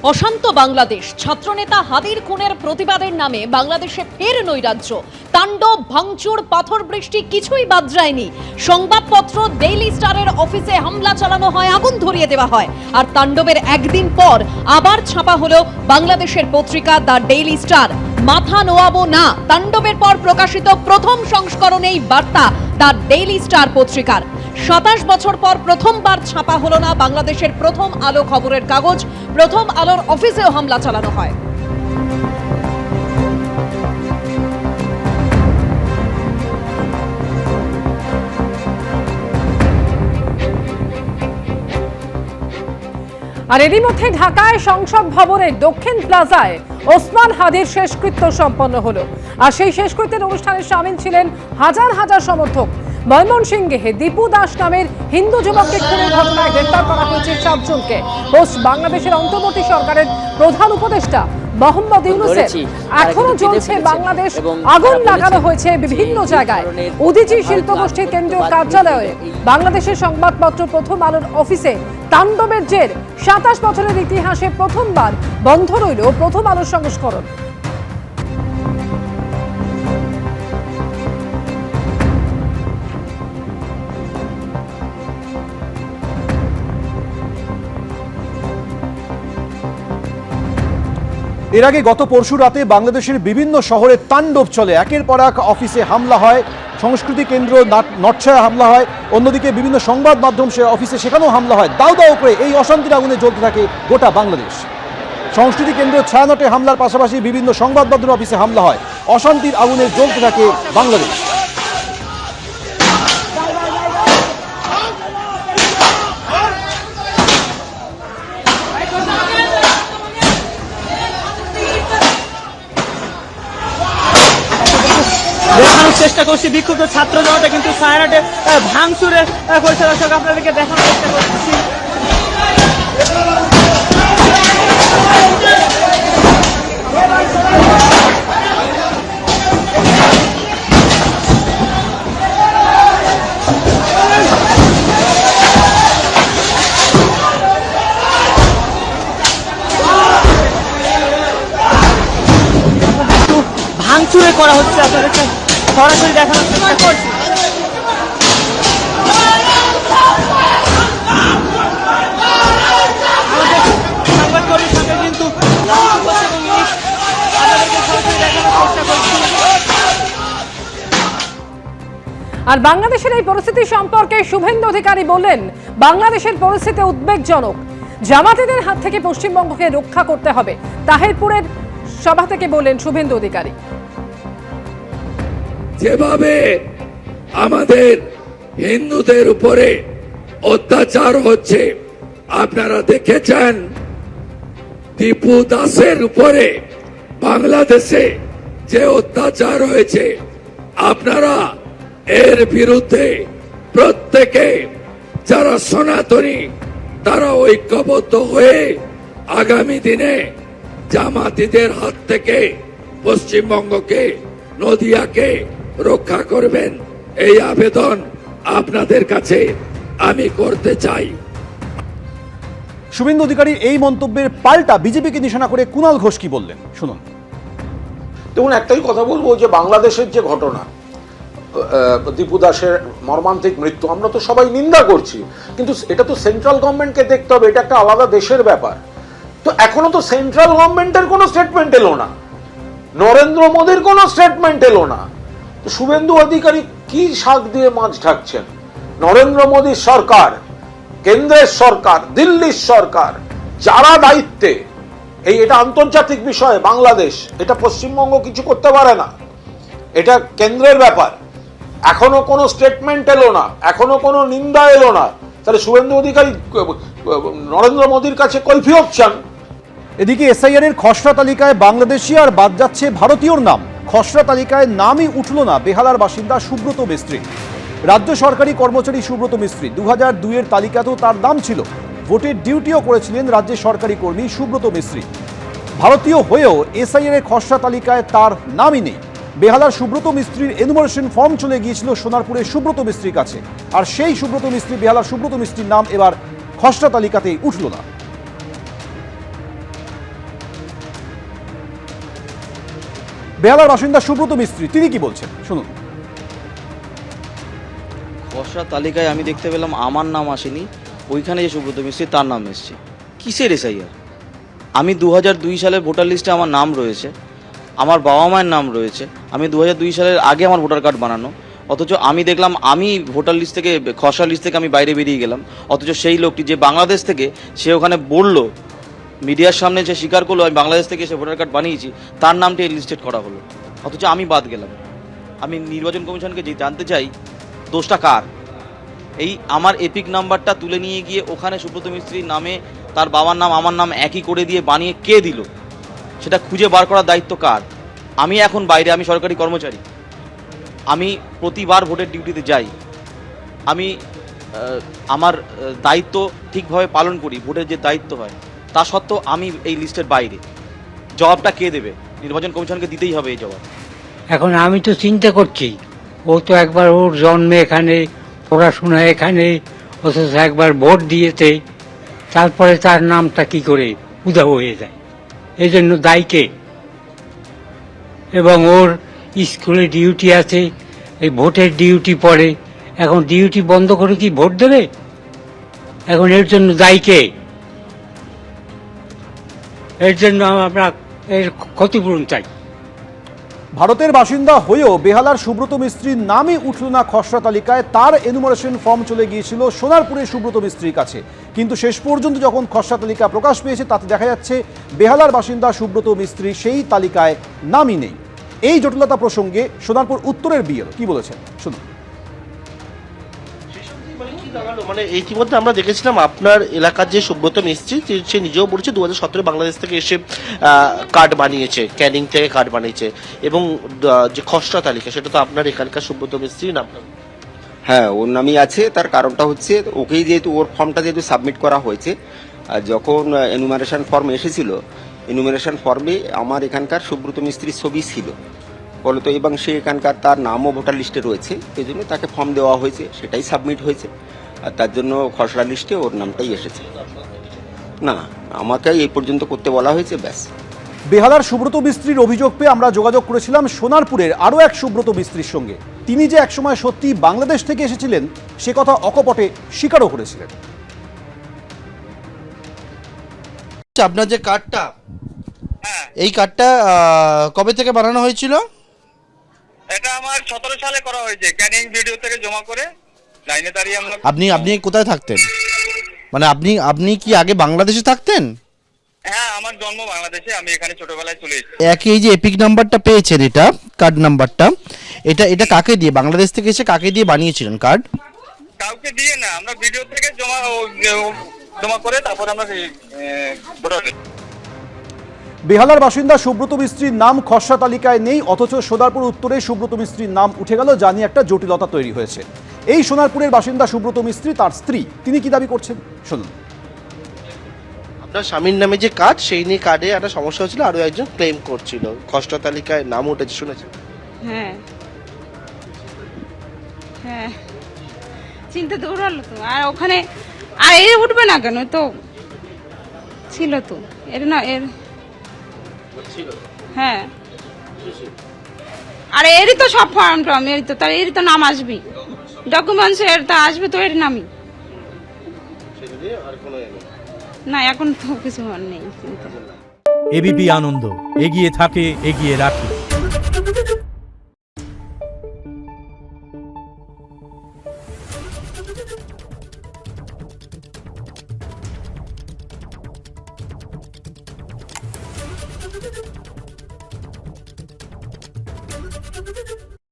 অশান্ত বাংলাদেশ, ছাত্রনেতা হাদির খুনের প্রতিবাদের নামে বাংলাদেশে ফের নৈরাজ্য, তাণ্ডব, ভাঙচুর, পাথর বৃষ্টি কিছুই বাদ যায়নি। সংবাদপত্র ডেইলি স্টারের অফিসে হামলা চালানো হয়, আগুন ধরিয়ে দেওয়া হয়। আর তাণ্ডবের একদিন পর আবার ছাপা হলো বাংলাদেশের পত্রিকা দ্য ডেইলি স্টার। মাথা নোয়াবো না, তাণ্ডবের পর প্রকাশিত প্রথম সংস্করণেই বার্তা দ্য ডেইলি স্টার পত্রিকার। ২৭ বছর পর প্রথমবার ছাপা হলো না বাংলাদেশের প্রথম আলো খবরের কাগজ। প্রথম আলোর অফিসেও হামলা চালানো হয়। আর এরই মধ্যে ঢাকায় সংসদ ভবনের দক্ষিণ প্লাজায় ওসমান হাদির শেষকৃত্য সম্পন্ন হলো। আর সেই শেষকৃত্যের অনুষ্ঠানে সামিল ছিলেন হাজার হাজার সমর্থক। ময়মনসিংহে দীপু দাস নামের হিন্দু যুবককে খুনের ঘটনায় গ্রেফতার করা হয়েছে 7 জনকে। পোস্ট বাংলাদেশের অন্তর্বর্তী সরকারের প্রধান উপদেষ্টা মোহাম্মদ ইউনূসের। এখনো চলছে বাংলাদেশ, আগুন লাগানো হয়েছে বিভিন্ন জায়গায়। উদীচী শিল্পগোষ্ঠীর কেন্দ্রীয় কার্যালয়ে, বাংলাদেশের সংবাদপত্র প্রথম আলোর অফিসে তাণ্ডবের জের। 27 বছরের ইতিহাসে প্রথমবার বন্ধ রইল প্রথম আলোর সংস্করণ। এর আগে গত পরশু রাতে বাংলাদেশের বিভিন্ন শহরে তাণ্ডব চলে, একের পর এক অফিসে হামলা হয়, সংস্কৃতি কেন্দ্র নটছায়া হামলা হয়, অন্যদিকে বিভিন্ন সংবাদ মাধ্যম অফিসে সেখানেও হামলা হয়। দাউ দাউ করে এই অশান্তির আগুনে জ্বলতে থাকে গোটা বাংলাদেশ। সংস্কৃতি কেন্দ্র ছায়ানটে হামলার পাশাপাশি বিভিন্ন সংবাদ মাধ্যম অফিসে হামলা হয়, অশান্তির আগুনে জ্বলতে থাকে বাংলাদেশ। দেখানোর চেষ্টা করছি বিক্ষুব্ধ ছাত্র জনতা কিন্তু ছায়ানটে ভাঙচুরে করেছে। দর্শক আপনাদেরকে দেখানোর চেষ্টা করছি। ভাঙচুরে করা হচ্ছে, আপনাদেরকে সরাসরি দেখানোর চেষ্টা করছি। সংবাদকর্মীর সঙ্গে কিন্তু আর বাংলাদেশের এই পরিস্থিতি সম্পর্কে শুভেন্দু অধিকারী বললেন, বাংলাদেশের পরিস্থিতি উদ্বেগজনক। জামাতিদের হাত থেকে পশ্চিমবঙ্গকে রক্ষা করতে হবে। তাহিরপুরের সভা থেকে বললেন শুভেন্দু অধিকারী। যেভাবে আমাদের হিন্দুদের উপরে অত্যাচার হচ্ছে আপনারা দেখেছেন, দীপু দাসের উপরে বাংলাদেশে যে অত্যাচার হয়েছে, আপনারা এর বিরুদ্ধে প্রত্যেকে যারা সনাতনী তারা ঐক্যবদ্ধ হয়ে আগামী দিনে জামাতিদের হাত থেকে পশ্চিমবঙ্গকে, নদিয়াকে রক্ষা করবেন। এই আবেদন আপনাদের কাছে আমি করতে চাই। শুভেন্দু অধিকারীর এই মন্তব্যের পাল্টা বিজেপিকে নিশানা করে কুণাল ঘোষ কি বললেন শুনুন। দেখুন, একটাই কথা বলবো যে বাংলাদেশের যে ঘটনা, দীপু দাসের মর্মান্তিক মৃত্যু, আমরা তো সবাই নিন্দা করছি, কিন্তু এটা তো সেন্ট্রাল গভর্নমেন্টকে দেখতে হবে, এটা একটা আলাদা দেশের ব্যাপার। তো এখনো তো সেন্ট্রাল গভর্নমেন্টের কোনো স্টেটমেন্ট এলো না, নরেন্দ্র মোদীর কোনো স্টেটমেন্ট এলো না। তো শুভেন্দু অধিকারী কি শাক দিয়ে মাছ ঢাকছেন? নরেন্দ্র মোদীর সরকার, কেন্দ্রের সরকার, দিল্লির সরকার, যারা দায়িত্বে, এটা আন্তর্জাতিক বিষয় বাংলাদেশ, এটা পশ্চিমবঙ্গ কিছু করতে পারে না, এটা কেন্দ্রের ব্যাপার। এখনো কোনো স্টেটমেন্ট এলো না, এখনো কোনো নিন্দা এলো না। তাহলে শুভেন্দু অধিকারী নরেন্দ্র মোদীর কাছে কৈফিয়ত চান। এদিকে এসআইআর এর খসড়া তালিকায় বাংলাদেশি আর বাদ যাচ্ছে ভারতীয়র নাম। খসড়া তালিকায় নামই উঠল না বেহালার বাসিন্দা সুব্রত মিস্ত্রি। রাজ্য সরকারি কর্মচারী সুব্রত মিস্ত্রি 2002-এর তালিকাতেও তার নাম ছিল। ভোটের ডিউটিও করেছিলেন রাজ্যের সরকারি কর্মী সুব্রত মিস্ত্রি। ভারতীয় হয়েও এসআইআর এর খসড়া তালিকায় তার নামই নেই। বেহালার সুব্রত মিস্ত্রির এনুমারেশন ফর্ম চলে গিয়েছিল সোনারপুরের সুব্রত মিস্ত্রির কাছে, আর সেই সুব্রত মিস্ত্রি, বেহালার সুব্রত মিস্ত্রির নাম এবার খসড়া তালিকাতেই উঠল না। বেহালার বাসিন্দা সুব্রত মিস্ত্রি তিনি কি বলছেন শুনুন। খসড়া তালিকায় আমি দেখতে পেলাম আমার নাম আসেনি, ওইখানে যে সুব্রত মিস্ত্রি তার নাম এসছে। কিসের এসআইআর? আমি 2002 সালের ভোটার লিস্টে আমার নাম রয়েছে, আমার বাবা মায়ের নাম রয়েছে, আমি 2002 সালের আগে আমার ভোটার কার্ড বানানো, অথচ আমি দেখলাম আমি ভোটার লিস্ট থেকে খসড়া লিস্ট থেকে আমি বাইরে বেরিয়ে গেলাম। অথচ সেই লোকটি যে বাংলাদেশ থেকে সে ওখানে বলল, মিডিয়ার সামনে যে স্বীকার করলো আমি বাংলাদেশ থেকে এসে ভোটার কার্ড বানিয়েছি, তার নামটি লিস্টেড করা হলো, অথচ আমি বাদ গেলাম। আমি নির্বাচন কমিশনকে যে জানতে চাই দোষটা কার? এই আমার এপিক নাম্বারটা তুলে নিয়ে গিয়ে ওখানে সুব্রত মিস্ত্রির নামে তার বাবার নাম আমার নাম একই করে দিয়ে বানিয়ে কে দিল, সেটা খুঁজে বার করার দায়িত্ব কার? আমি এখন বাইরে, আমি সরকারি কর্মচারী, আমি প্রতিবার ভোটের ডিউটিতে যাই, আমি আমার দায়িত্ব ঠিকভাবে পালন করি, ভোটের যে দায়িত্ব হয়, তা সত্ত্বেও আমি এই লিস্টের বাইরে। জবাবটা কে দেবে? নির্বাচন কমিশনকে দিতেই হবে এই জবাব। এখন আমি তো চিন্তা করছি, ও তো একবার ওর জন্মে এখানে, পড়াশোনা এখানে, অথচ একবার ভোট দিয়েছে, তারপরে তার নামটা কি করে উধাও হয়ে যায়? এই জন্য দায়ীকে। এবং ওর স্কুলে ডিউটি আছে, এই ভোটের ডিউটি পড়ে, এখন ডিউটি বন্ধ করে কি ভোট দেবে? এখন এর জন্য দায়ীকে। এর জন্য আমরা এর ক্ষতিপূরণ চাই। ভারতের বাসিন্দা হয়েও বেহালার সুব্রত মিস্ত্রির নামই উঠল না খসড়া তালিকায়। তার এনুমারেশন ফর্ম চলে গিয়েছিল সোনারপুরের সুব্রত মিস্ত্রির কাছে, কিন্তু শেষ পর্যন্ত যখন খসড়া তালিকা প্রকাশ পেয়েছে তাতে দেখা যাচ্ছে বেহালার বাসিন্দা সুব্রত মিস্ত্রি সেই তালিকায় নামই নেই। এই জটিলতা প্রসঙ্গে সোনারপুর উত্তরের বিএল কি বলেছেন শুনুন। মানে ইতিমধ্যে আমরা দেখেছিলাম আপনার এলাকার যে সুব্রত মিস্ত্রি, সে নিজেও বলেছে 2017 বাংলাদেশ থেকে এসে কার্ড বানিয়েছে, ক্যানিং থেকে কার্ড বানিয়েছে, এবং যে খসড়া তালিকা সেটা তো আপনার এখানকার সুব্রত মিস্ত্রির নাম। হ্যাঁ, ওর নামই আছে। তার কারণটা হচ্ছে ওকেই যেহেতু ওর ফর্মটা যেহেতু সাবমিট করা হয়েছে, আর যখন এনুমারেশন ফর্ম এসেছিল, এনুমারেশন ফর্মে আমার এখানকার সুব্রত মিস্ত্রির ছবি ছিল বলতো, এবং সে এখানকার তার নামও ভোটার লিস্টে রয়েছে, এই জন্য তাকে ফর্ম দেওয়া হয়েছে, সেটাই সাবমিট হয়েছে, আর তার জন্য খসড়া লিস্টে ওর নামটাই এসেছে। না, আমাকে এই পর্যন্ত করতে বলা হয়েছে, ব্যাস। বেহালার সুব্রত মিস্ত্রির অভিযোগ পেয়ে আমরা যোগাযোগ করেছিলাম সোনারপুরের আরও এক সুব্রত মিস্ত্রির সঙ্গে। তিনি যে একসময় সত্যি বাংলাদেশ থেকে এসেছিলেন সে কথা অকপটে স্বীকারও করেছিলেন। আপনার যে কার্ডটা, এই কার্ডটা কবে থেকে বানানো হয়েছিল? এটা আমার 17 সালে করা হয়েছে, ক্যানিং ভিডিও থেকে জমা করে লাইনে দাঁড়িয়ে আমরা। আপনি কোথায় থাকতেন? মানে আপনি কি আগে বাংলাদেশে থাকতেন? হ্যাঁ, আমার জন্ম বাংলাদেশে, আমি এখানে ছোটবেলায় চলে এসেছি। একই এই যে এপিক নাম্বারটা পেয়েছেন, এটা কার্ড নাম্বারটা, এটা কাকে দিয়ে, বাংলাদেশ থেকে এসে কাকে দিয়ে বানিয়েছিলেন কার্ড? কাউকে দিয়ে না, আমরা ভিডিও থেকে জমা করে তারপর আমরা বেহালার বাসিন্দা সুব্রত মিস্ত্রির নাম খসড়া তালিকায় নেই, অথচ সোনারপুর উত্তরে সুব্রত মিস্ত্রির নাম উঠে গেল, যা নিয়ে একটা জটিলতা তৈরি হয়েছে। এই সোনারপুরের বাসিন্দা সুব্রত মিস্ত্রি, তার স্ত্রী, তিনি কি দাবি করছেন শুনুন। আপনার স্বামীর নামে যে কার্ড, সেই নিয়ে কার্ডে একটা সমস্যা হচ্ছিল, আরো একজন ক্লেম করছিল, খসড়া তালিকায় নাম উঠেছে, শুনেছেন? হ্যাঁ হ্যাঁ, চিন্তা দূর হলো তো। আর ওখানে আর এর উঠবে না কেন? তো ছিল তো, এর না এর, হ্যাঁ, আর এরই তো সব ফর্ম টর্ম, এরই তো, তার এরই তো নাম আসবে, ডকুমেন্টস এর তা আসবে তো, এর নামই না, এখন তো কিছু নেই চিন্তা। এবিপি আনন্দ, এগিয়ে থাকে, এগিয়ে রাখে।